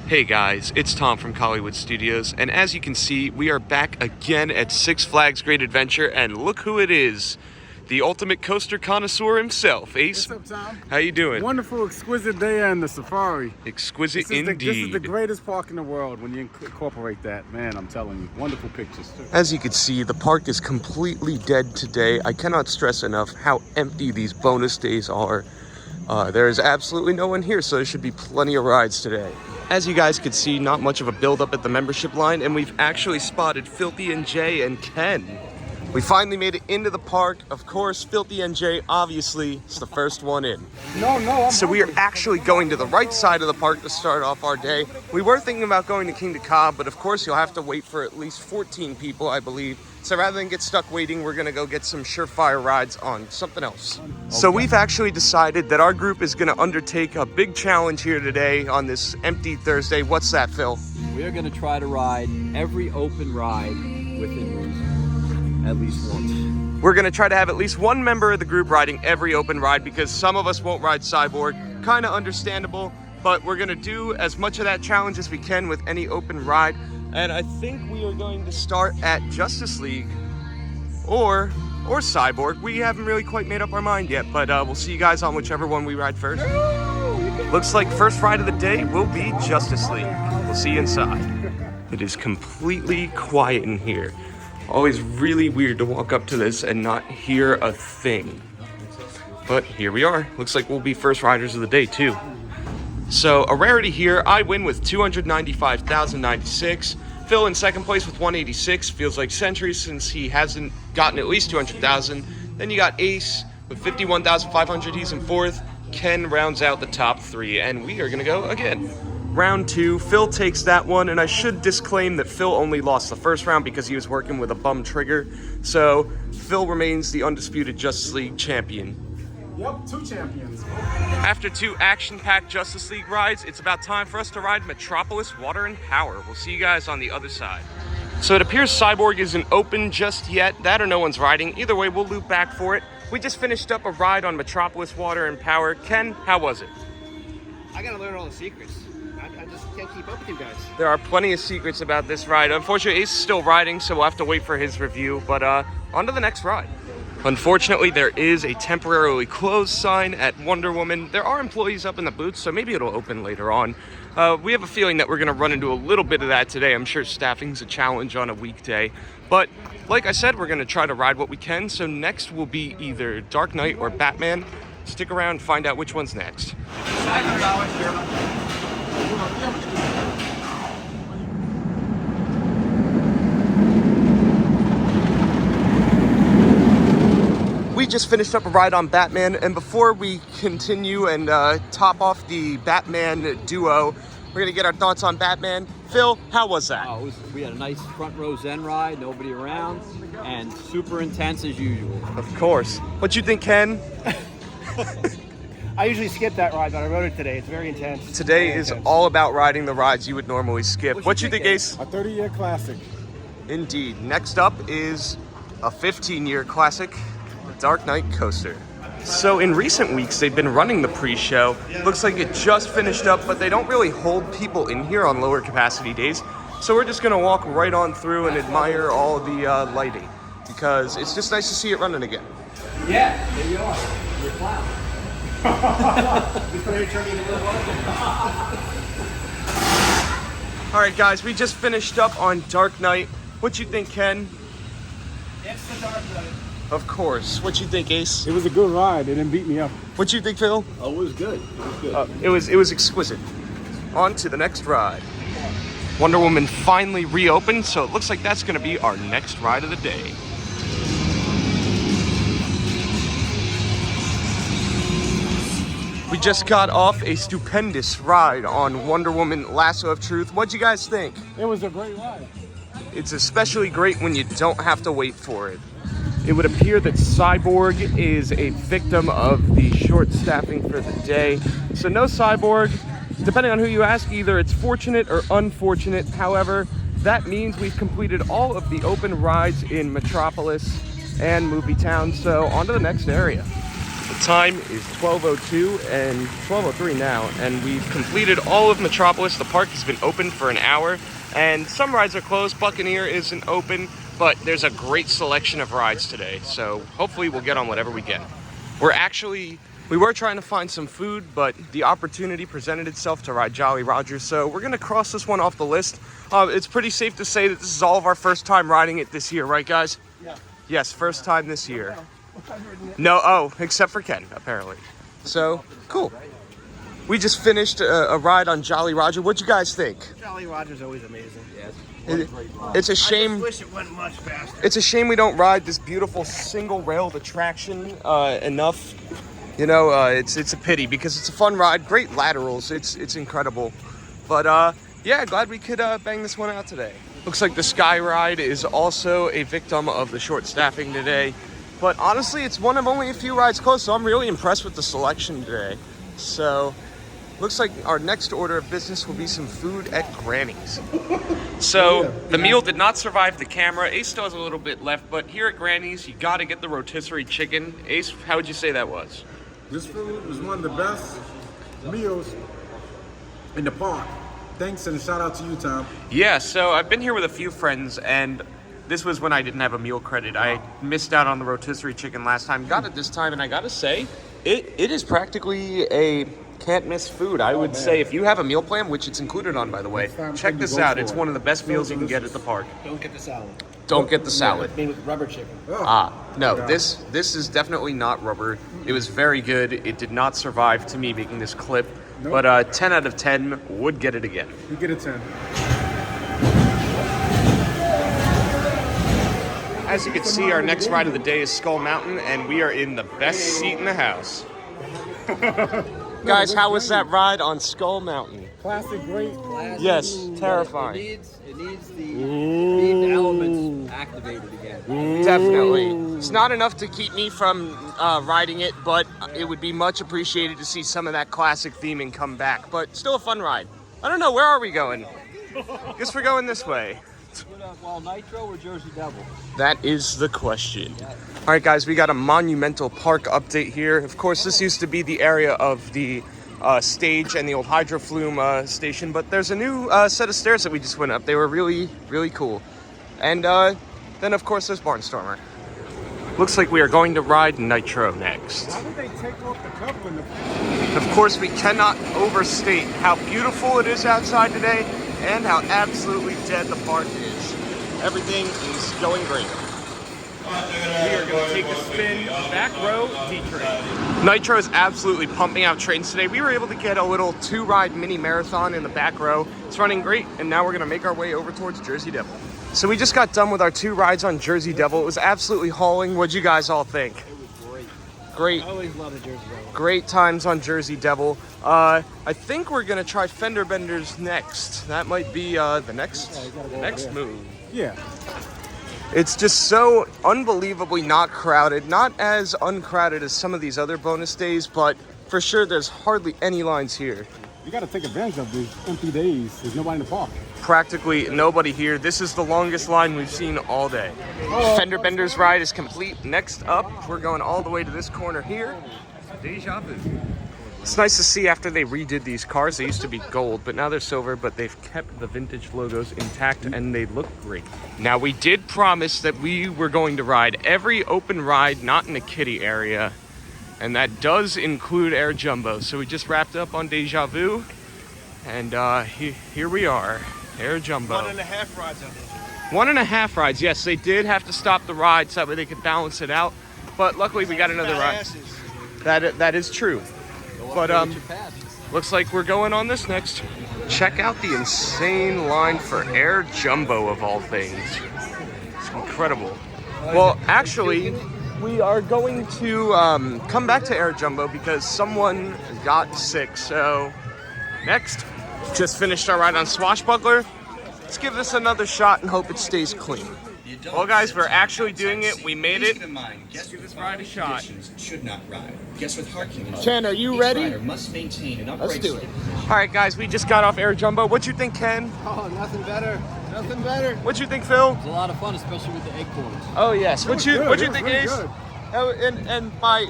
Hey guys, it's Tom from Collywood Studios, and as you can see, we are back again at Six Flags Great Adventure, and look who it is. The ultimate coaster connoisseur himself, Ace. What's up, Tom? How you doing? Wonderful, exquisite day in the safari. Exquisite indeed. This is the greatest park in the world when you incorporate that. Man, I'm telling you, wonderful pictures too. As you can see, the park is completely dead today. I cannot stress enough how empty these bonus days are. There is absolutely no one here, so there should be plenty of rides today. As you guys can see, not much of a build-up at the membership line, and we've actually spotted Filthy and Jay and Ken. We finally made it into the park. Of course, Filthy and Jay, obviously, is the first one in. So we are actually going to the right side of the park to start off our day. We were thinking about going to King to Cobb, but of course you'll have to wait for at least 14 people, I believe. So rather than get stuck waiting, we're gonna go get some surefire rides on something else. Okay. So we've actually decided that our group is gonna undertake a big challenge here today on this empty Thursday. What's that, Phil? We are gonna try to ride every open ride within reason, at least once. We're gonna try to have at least one member of the group riding every open ride because some of us won't ride Cyborg. Kind of understandable, but we're gonna do as much of that challenge as we can with any open ride. And I think we are going to start at Justice League or Cyborg. We haven't really quite made up our mind yet, but we'll see you guys on whichever one we ride first. Looks like first ride of the day will be Justice League. We'll see you inside. It is completely quiet in here. Always really weird to walk up to this and not hear a thing. But here we are. Looks like we'll be first riders of the day too. So a rarity here, I win with 295,096. Phil in second place with 186. Feels like centuries since he hasn't gotten at least 200,000. Then you got Ace with 51,500. He's in fourth. Ken rounds out the top three, and we are gonna go again. Round two, Phil takes that one, and I should disclaim that Phil only lost the first round because he was working with a bum trigger. So Phil remains the undisputed Justice League champion. Yep, two champions. After two action-packed Justice League rides, it's about time for us to ride Metropolis Water and Power. We'll see you guys on the other side. So it appears Cyborg isn't open just yet. That or no one's riding. Either way, we'll loop back for it. We just finished up a ride on Metropolis Water and Power. Ken, how was it? I gotta learn all the secrets. I just can't keep up with you guys. There are plenty of secrets about this ride. Unfortunately, Ace is still riding, so we'll have to wait for his review. But on to the next ride. Unfortunately, there is a temporarily closed sign at Wonder Woman. There are employees up in the booth, so maybe it'll open later on. We have a feeling that we're gonna run into a little bit of that today. I'm sure staffing's a challenge on a weekday. But like I said, we're gonna try to ride what we can. So next will be either Dark Knight or Batman. Stick around and find out which one's next. We just finished up a ride on Batman, and before we continue and top off the Batman duo, we're gonna get our thoughts on Batman. Phil, how was that? Oh, we had a nice front row Zen ride, nobody around, and super intense as usual. Of course. What you think, Ken? I usually skip that ride, but I rode it today. It's very intense. Today is all about riding the rides you would normally skip. What you think, Ace? A 30-year classic. Indeed. Next up is a 15-year classic, Dark Knight Coaster. So in recent weeks, they've been running the pre-show. Looks like it just finished up, but they don't really hold people in here on lower capacity days. So we're just gonna walk right on through and admire all the lighting because it's just nice to see it running again. Yeah, there you are. You're a clown. All right, guys, we just finished up on Dark Knight. What you think, Ken? It's the Dark Knight. Of course. What you think, Ace? It was a good ride. It didn't beat me up. What you think, Phil? Oh, it was good. It was good. It was exquisite. On to the next ride. Wonder Woman finally reopened, so it looks like that's going to be our next ride of the day. We just got off a stupendous ride on Wonder Woman Lasso of Truth. What'd you guys think? It was a great ride. It's especially great when you don't have to wait for it. It would appear that Cyborg is a victim of the short staffing for the day. So no Cyborg. Depending on who you ask, either it's fortunate or unfortunate. However, that means we've completed all of the open rides in Metropolis and Movie Town. So on to the next area. time is 12:02 and 12:03 now, and we've completed all of Metropolis. The park has been open for an hour, and some rides are closed. Buccaneer isn't open, but there's a great selection of rides today, so hopefully we'll get on whatever we get. We were trying to find some food, but the opportunity presented itself to ride Jolly Roger, so we're gonna cross this one off the list. It's pretty safe to say that this is all of our first time riding it this year, right guys? Yeah. Yes, first time this year. No, except for Ken, apparently. So, cool. We just finished a ride on Jolly Roger. What'd you guys think? Jolly Roger's always amazing. It's a I shame. just wish it went much faster. It's a shame we don't ride this beautiful single railed attraction enough. You know, it's a pity because it's a fun ride, great laterals. It's incredible. But yeah, glad we could bang this one out today. Looks like the Sky Ride is also a victim of the short staffing today. But honestly, it's one of only a few rides closed, so I'm really impressed with the selection today. So, looks like our next order of business will be some food at Granny's. So, the meal did not survive the camera. Ace still has a little bit left, but here at Granny's, you gotta get the rotisserie chicken. Ace, how would you say that was? This food was one of the best meals in the park. Thanks and a shout out to you, Tom. Yeah, so I've been here with a few friends, and this was when I didn't have a meal credit. I missed out on the rotisserie chicken last time, got it this time, and I gotta say, it is practically a can't miss food. I would say if you have a meal plan, which it's included on, by the way, check this out. It's one of the best meals you can get at the park. Don't get the salad. Don't get the salad. Made with rubber chicken. No, this is definitely not rubber. It was very good. It did not survive to me making this clip, but 10 out of 10 would get it again. You get a 10. As you can see, our next ride of the day is Skull Mountain, and we are in the best seat in the house. Guys, how was that ride on Skull Mountain? Classic, great. Yes, terrifying. It needs the themed elements activated again. Definitely. It's not enough to keep me from riding it, but it would be much appreciated to see some of that classic theming come back. But still a fun ride. I don't know, where are we going? Guess we're going this way. Well, Nitro or Jersey Devil? That is the question. All right, guys, we got a monumental park update here. Of course, this used to be the area of the stage and the old Hydro Flume station, but there's a new set of stairs that we just went up. They were really, really cool. And then, of course, there's Barnstormer. Looks like we are going to ride Nitro next. How did they take off the cover in the... Of course, we cannot overstate how beautiful it is outside today and how absolutely dead the park is. Everything is going great. We are going to take a spin back row D-train. Nitro is absolutely pumping out trains today. We were able to get a little 2-ride mini marathon in the back row. It's running great, and now we're going to make our way over towards Jersey Devil. So we just got done with our 2 rides on Jersey Devil. It was absolutely hauling. What'd you guys all think? It was great. Great. I always love the Jersey Devil. Great times on Jersey Devil. I think we're going to try Fender Benders next. That might be the next move. Yeah. It's just so unbelievably not crowded. Not as uncrowded as some of these other bonus days, but for sure there's hardly any lines here. You got to take advantage of these empty days. There's nobody in the park. Practically nobody here. This is the longest line we've seen all day. Fender Benders ride is complete. Next up, we're going all the way to this corner here. Deja Vu. It's nice to see after they redid these cars. They used to be gold, but now they're silver, but they've kept the vintage logos intact and they look great. Now, we did promise that we were going to ride every open ride not in the kiddie area, and that does include Air Jumbo. So we just wrapped up on Deja Vu, and here we are, Air Jumbo. 1.5 rides on this. 1.5 rides, yes, they did have to stop the ride so that way they could balance it out, but luckily we got another ride. That is true. But looks like we're going on this next. Check out the insane line for Air Jumbo of all things. It's incredible. Well, actually, we are going to come back to Air Jumbo because someone got sick. So next, just finished our ride on Swashbuckler. Let's give this another shot and hope it stays clean. Well, guys, we're actually doing it. We made it. Let's give this ride a shot. Should not ride. Guests with heart conditions. Ken, are you ready? Rider must maintain an upright. Let's do it. All right, guys, we just got off Air Jumbo. What you think, Ken? Oh, nothing better. Nothing better. What you think, Phil? It's a lot of fun, especially with the egg corns. Oh yes. What you think, really Ace? good. Oh, and by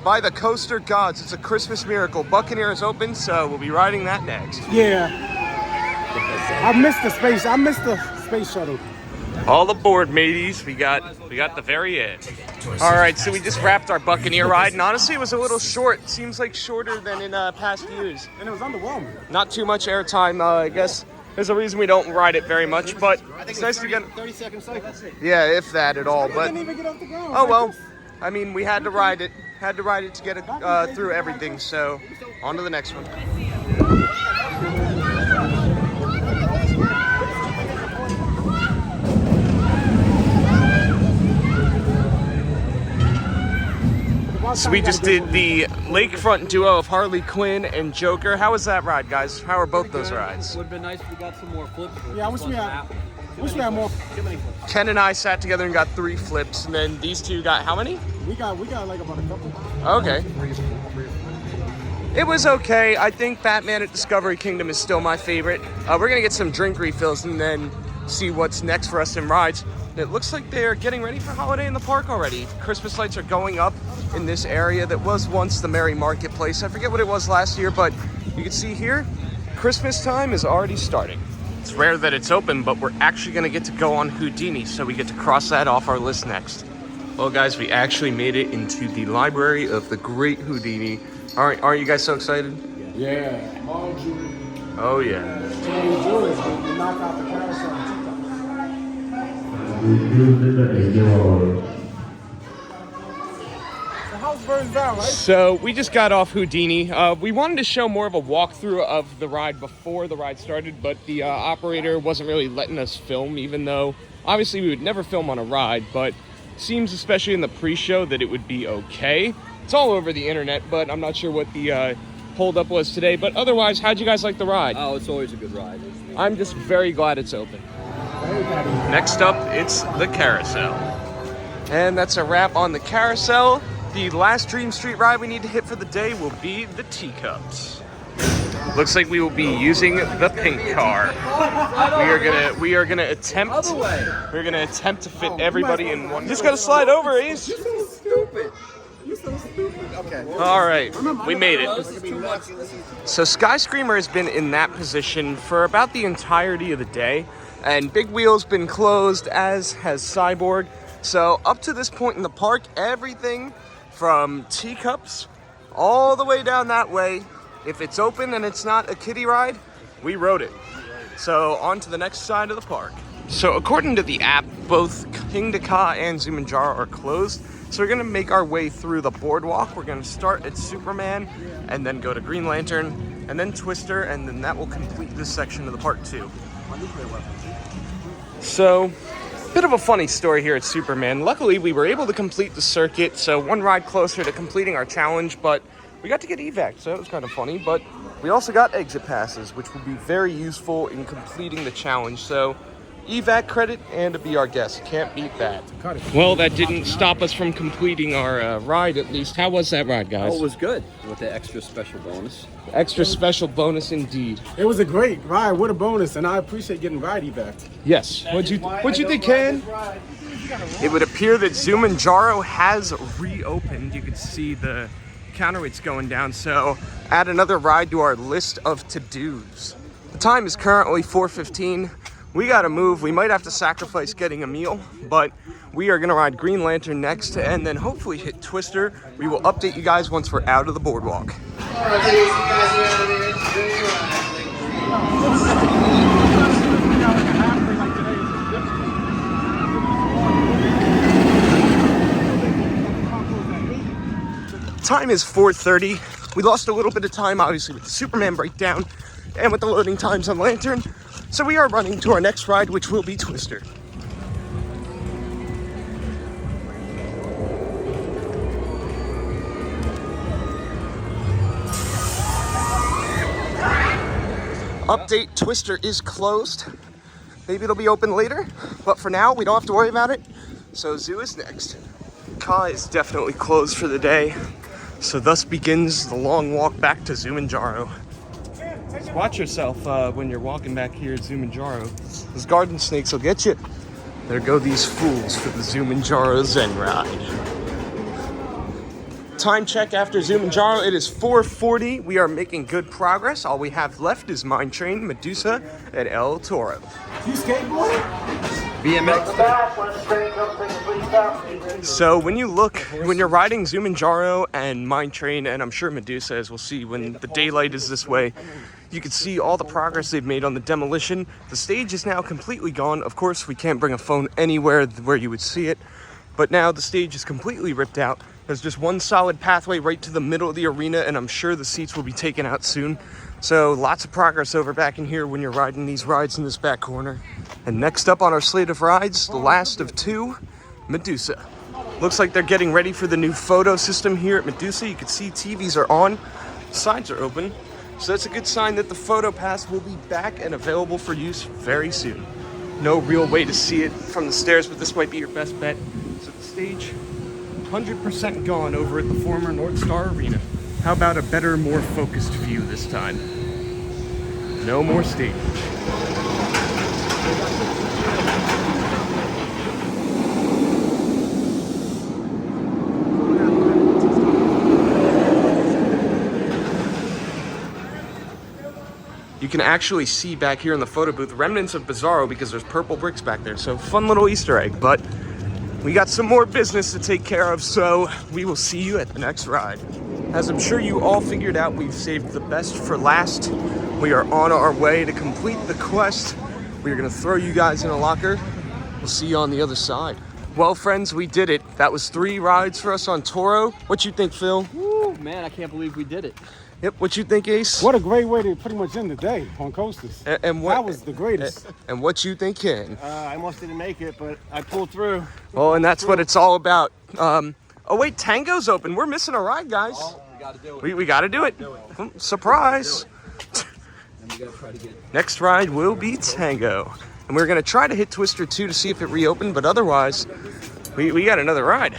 by the coaster gods. It's a Christmas miracle. Buccaneer is open, so we'll be riding that next. Yeah. I missed the space shuttle. All aboard, mateys. We got the very end. All right, so we just wrapped our Buccaneer ride, and honestly, it was a little short. Seems like shorter than in past years. And it was underwhelming. Not too much airtime. I guess there's a reason we don't ride it very much, but it's nice to get 30-second cycle. Yeah, if that at all. It But didn't even get off the ground. oh well. I mean, we had to ride it. Had to ride it to get it through everything. So on to the next one. So we just did the lakefront duo of Harley Quinn and Joker. How was that ride, guys? How are both those rides? Would have been nice if we got some more flips. Yeah, I wish we had more. Ken and I sat together and got 3 flips, and then these two got how many? We got like about a couple. Okay. It was okay. I think Batman at Discovery Kingdom is still my favorite. We're gonna get some drink refills and then see what's next for us in rides. It looks like they're getting ready for holiday in the park already. Christmas lights are going up in this area that was once the Merry Marketplace. I forget what it was last year, but you can see here, Christmas time is already starting. It's rare that it's open, but we're actually gonna get to go on Houdini, so we get to cross that off our list next. Well, guys, we actually made it into the library of the great Houdini. Aren't you guys so excited? Yeah. All jewelry. Oh, yeah. Jewelry, we knock out the carousel. The house burns down, right? So we just got off Houdini. We wanted to show more of a walkthrough of the ride before the ride started, but the operator wasn't really letting us film, even though obviously we would never film on a ride, but seems, especially in the pre-show, that it would be okay. It's all over the internet, but I'm not sure what the holdup was today. But otherwise, how'd you guys like the ride? Oh, it's always a good ride. I'm just very glad it's open. Next up, it's the carousel. And that's a wrap on the carousel. The last Dream Street ride we need to hit for the day will be the teacups. Looks like we will be using the pink car. We are gonna attempt to fit everybody in one. Just gotta slide over, Ace. You're so stupid. You're so stupid. Okay. All right, we made it. So Skyscreamer has been in that position for about the entirety of the day, and Big Wheel's been closed, as has Cyborg. So up to this point in the park, everything from teacups all the way down that way, if it's open and it's not a kiddie ride, we rode it. So on to the next side of the park. So according to the app, both King Ka and Zumanjaro are closed. So we're gonna make our way through the boardwalk. We're gonna start at Superman and then go to Green Lantern and then Twister, and then that will complete this section of the park too. So, bit of a funny story here at Superman. Luckily, we were able to complete the circuit, so one ride closer to completing our challenge, but we got to get evac, so that was kind of funny. But we also got exit passes, which will be very useful in completing the challenge. So evac credit and to be our guest. Can't beat that. Well, that didn't stop us from completing our ride, at least. How was that ride, guys? Oh, it was good with the extra special bonus. Extra special bonus indeed. It was a great ride. What a bonus. And I appreciate getting ride evac. Yes. What'd you think, Ken? It would appear that Zumanjaro has reopened. You can see the counterweights going down. So add another ride to our list of to-dos. The time is currently 4:15. We gotta move. We might have to sacrifice getting a meal, but we are gonna ride Green Lantern next and then hopefully hit Twister. We will update you guys once we're out of the boardwalk. Time is 4:30. We lost a little bit of time, obviously, with the Superman breakdown and with the loading times on Lantern. So we are running to our next ride, which will be Twister. Update, Twister is closed. Maybe it'll be open later, but for now, we don't have to worry about it. So Zoo is next. Ka is definitely closed for the day. So thus begins the long walk back to Zumanjaro. Watch yourself when you're walking back here at Zumanjaro. Those garden snakes will get you. There go these fools for the Zumanjaro Zen ride. time check after Zumanjaro, it is 4:40. We are making good progress. All we have left is Mine Train, Medusa, and El Toro. You skateboard? BMX. So when you're riding Zumanjaro and Mine Train, and I'm sure Medusa, as we'll see when the daylight is this way, you can see all the progress they've made on the demolition. The stage is now completely gone. Of course, we can't bring a phone anywhere where you would see it, but now the stage is completely ripped out. There's just one solid pathway right to the middle of the arena, and I'm sure the seats will be taken out soon. So lots of progress over back in here when you're riding these rides in this back corner. And next up on our slate of rides, the last of two, Medusa. Looks like they're getting ready for the new photo system here at Medusa. You can see TVs are on, sides are open. So that's a good sign that the photo pass will be back and available for use very soon. No real way to see it from the stairs, but this might be your best bet. So the stage, 100% gone over at the former North Star Arena. How about a better, more focused view this time? No more stage. You can actually see back here in the photo booth remnants of Bizarro because there's purple bricks back there. So fun little Easter egg, but we got some more business to take care of, so we will see you at the next ride. As I'm sure you all figured out, we've saved the best for last. We are on our way to complete the quest. We are gonna throw you guys in a locker. We'll see you on the other side. Well, friends, we did it. That was 3 rides for us on Toro. What you think, Phil? Woo, man, I can't believe we did it. Yep, what you think, Ace? What a great way to pretty much end the day on coasters. And what, that was the greatest. And what you think, Ken? I almost didn't make it, but I pulled through. Well, and that's what it's all about. Oh wait, Tango's open. We're missing a ride, guys. Oh, we gotta do it. We gotta do it. Surprise. And we gotta try to get... Next ride will be Tango. And we're gonna try to hit Twister 2 to see if it reopened, but otherwise, we got another ride.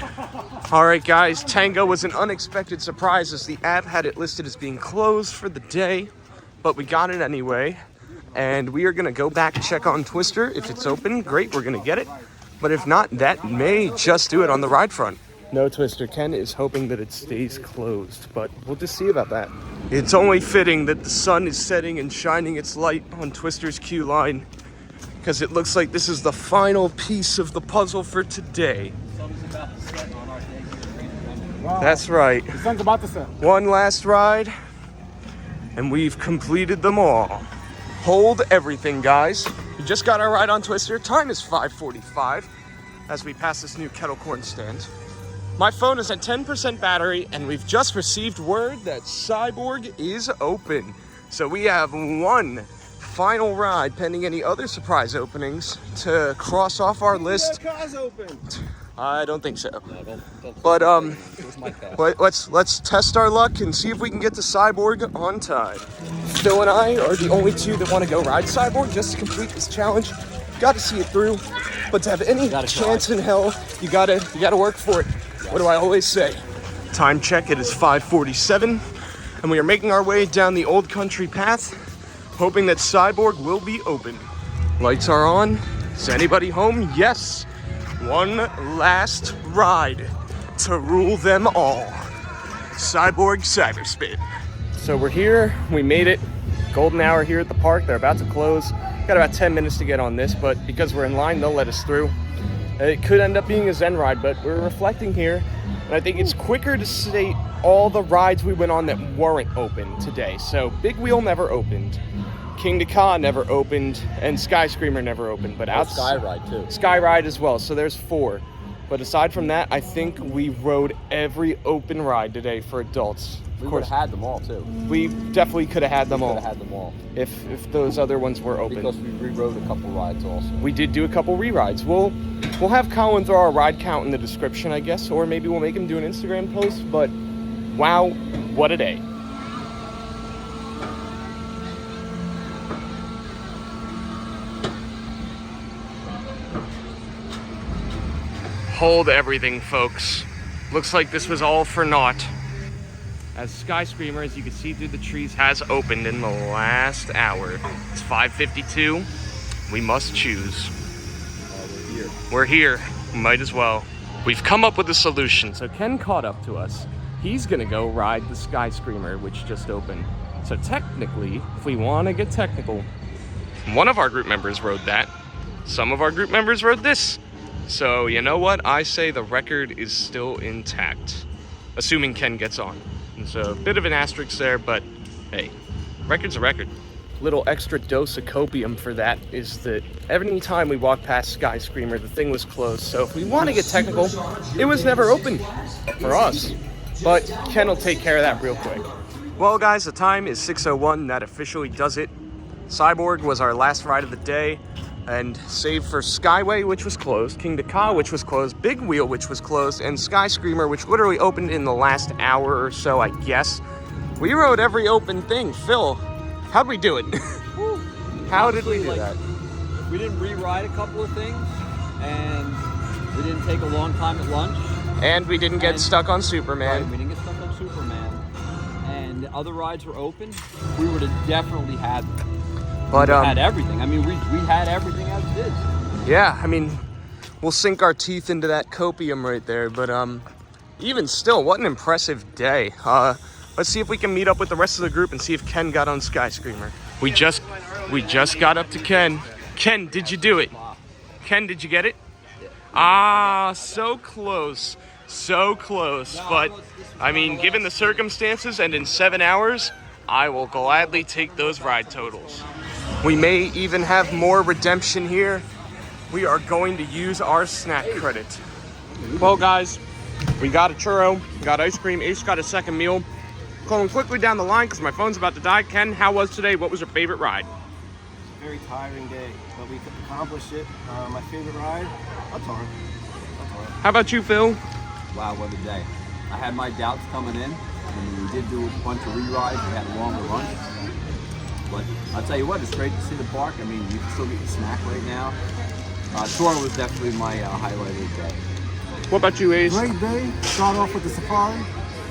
All right, guys, Tango was an unexpected surprise as the app had it listed as being closed for the day, but we got it anyway. And we are gonna go back and check on Twister. If it's open, great, we're gonna get it. But if not, that may just do it on the ride front. No, Twister. Ken is hoping that it stays closed, but we'll just see about that. It's only fitting that the sun is setting and shining its light on Twister's queue line, because it looks like this is the final piece of the puzzle for today. Wow. That's right. The sun's about to set. One last ride, and we've completed them all. Hold everything, guys. We just got our ride on Twister. Time is 5:45 as we pass this new kettle corn stand. My phone is at 10% battery, and we've just received word that Cyborg is open. So we have one final ride pending any other surprise openings to cross off our list. Car's open. I don't think so. No, don't But Where's my pass? let's test our luck and see if we can get to Cyborg on time. Phil and I are the only two that want to go ride Cyborg just to complete this challenge. Got to see it through, but to have any chance in hell, you gotta work for it. What do I always say? Time check, it is 5:47, and we are making our way down the old country path, hoping that Cyborg will be open. Lights are on. Is anybody home? Yes. One last ride to rule them all. Cyborg Cyberspin. So we're here, we made it. Golden hour here at the park, they're about to close. Got about 10 minutes to get on this, but because we're in line, they'll let us through. It could end up being a Zen ride, but we're reflecting here, and I think it's quicker to state all the rides we went on that weren't open today. So Big Wheel never opened, King to Ka never opened, and Sky Screamer never opened. But Skyride too. Skyride as well, so there's 4. But aside from that, I think we rode every open ride today for adults. We would have had them all too. We definitely could have had them all. Could have had them all. If those other ones were open. Because we rewrote a couple rides also. We did do a couple re-rides. We'll have Colin throw our ride count in the description, I guess, or maybe we'll make him do an Instagram post. But wow, what a day. Hold everything, folks. Looks like this was all for naught. As Sky Screamer, as you can see through the trees, has opened in the last hour. It's 5:52. We must choose. We're here. We're here. Might as well. We've come up with a solution. So Ken caught up to us. he's gonna go ride the Sky Screamer, which just opened. So technically, if we want to get technical, one of our group members rode that. Some of our group members rode this. So you know what? I say the record is still intact, assuming Ken gets on. And so a bit of an asterisk there, but hey, record's a record. Little extra dose of copium for that is that every time we walked past Sky Screamer, the thing was closed. So if we want to get technical, it was never open for us. But Ken will take care of that real quick. Well, guys, the time is 6:01. That officially does it. Cyborg was our last ride of the day. And save for Skyway, which was closed, King to Ka, which was closed, Big Wheel, which was closed, and Sky Screamer, which literally opened in the last hour or so, I guess. We rode every open thing. Phil, how'd we do it? How did we do that? We didn't re-ride a couple of things, and we didn't take a long time at lunch. And we didn't get stuck on Superman. Right, we didn't get stuck on Superman. And the other rides were open. We would have definitely had them. But we had everything. I mean, we had everything as it is. Yeah, I mean, we'll sink our teeth into that copium right there. But even still, what an impressive day. Let's see if we can meet up with the rest of the group and see if Ken got on Sky Screamer. We just got up to Ken. Ken, did you do it? Ken, did you get it? Ah, so close. So close. But, I mean, given the circumstances and in 7 hours, I will gladly take those ride totals. We may even have more redemption here. We are going to use our snack credit. Well, guys, we got a churro, got ice cream, Ace got a second meal. Going quickly down the line because my phone's about to die. Ken, how was today? What was your favorite ride? Very tiring day, but we accomplished it. My favorite ride, a ton. How about you, Phil? Wow, what a day. I had my doubts coming in. I mean, we did do a bunch of re-rides. We had a longer lunch. But I'll tell you what, it's great to see the park. I mean, you can still get your snack right now. Tour was definitely my highlight of the day. What about you, Ace? Great day. Start off with the safari,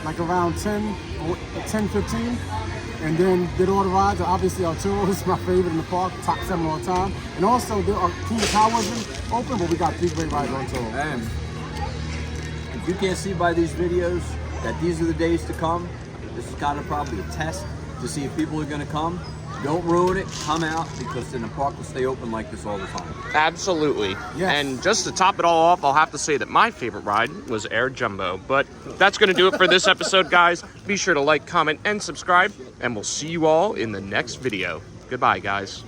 like around 10:15, and then did all the rides. Obviously, Arturo is my favorite in the park, top 7 all the time. And also, King of Power wasn't open, but we got 3 great rides on tour. And if you can't see by these videos that these are the days to come, this is kind of probably a test to see if people are going to come. Don't ruin it, come out, because then the park will stay open like this all the time. Absolutely. Yes. And just to top it all off, I'll have to say that my favorite ride was Air Jumbo. But that's going to do it for this episode, guys. Be sure to like, comment, and subscribe, and we'll see you all in the next video. Goodbye, guys.